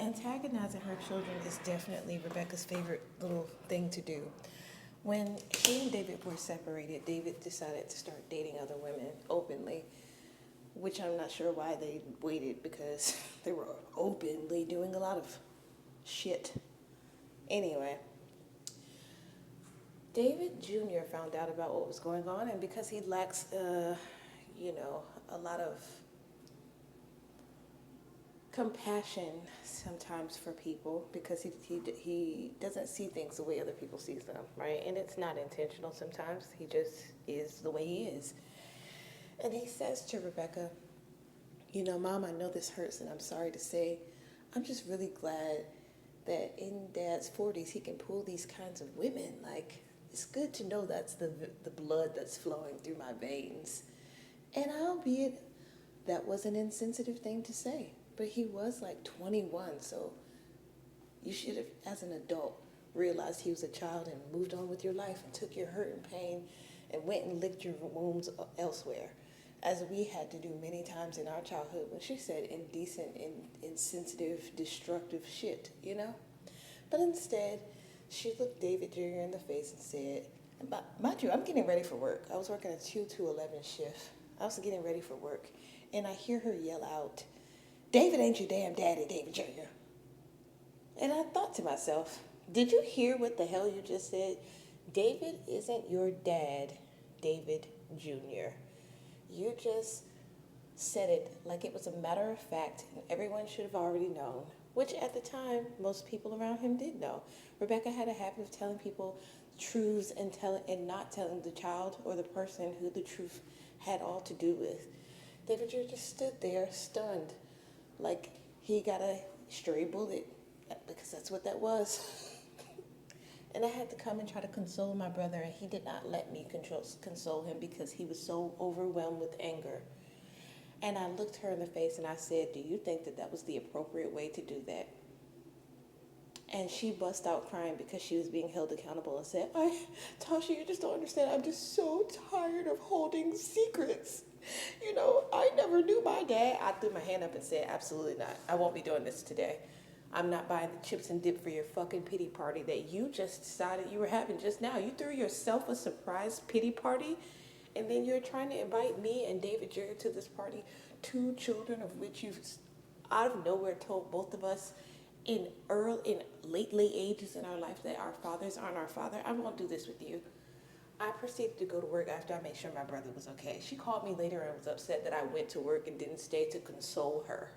Antagonizing her children is definitely Rebecca's favorite little thing to do. When she and David were separated, David decided to start dating other women openly, which I'm not sure why they waited because they were openly doing a lot of shit. Anyway, David Jr. found out about what was going on, and because he lacks, a lot of compassion sometimes for people because he doesn't see things the way other people see them, right? And it's not intentional sometimes. He just is the way he is. And he says to Rebecca, Mom, I know this hurts and I'm sorry to say, I'm just really glad that in Dad's 40s he can pull these kinds of women. Like, it's good to know that's the blood that's flowing through my veins. And albeit that was an insensitive thing to say, but he was like 21, so you should have, as an adult, realized he was a child and moved on with your life and took your hurt and pain and went and licked your wounds elsewhere, as we had to do many times in our childhood when she said indecent, insensitive, destructive shit, But instead, she looked David Jr. in the face and said, mind you, I'm getting ready for work. I was working a 2 to 11 shift. I was getting ready for work, and I hear her yell out, David ain't your damn daddy, David Jr. And I thought to myself, did you hear what the hell you just said? David isn't your dad, David Jr. You just said it like it was a matter of fact and everyone should have already known, which at the time, most people around him did know. Rebecca had a habit of telling people truths and not telling the child or the person who the truth had all to do with. David Jr. just stood there stunned, like he got a stray bullet, because that's what that was. And I had to come and try to console my brother, and he did not let me console him because he was so overwhelmed with anger. And I looked her in the face and I said, do you think that was the appropriate way to do that? And she bust out crying because she was being held accountable and said, Tasha, you just don't understand. I'm just so tired of holding secrets. I never knew my dad. I threw my hand up and said, absolutely not. I won't be doing this today. I'm not buying the chips and dip for your fucking pity party that you just decided you were having just now. You threw yourself a surprise pity party, and then you're trying to invite me and David Jr. to this party, 2 children of which you've out of nowhere told both of us in late ages in our life that our fathers aren't our father. I won't do this with you. I proceeded to go to work after I made sure my brother was okay. She called me later and was upset that I went to work and didn't stay to console her.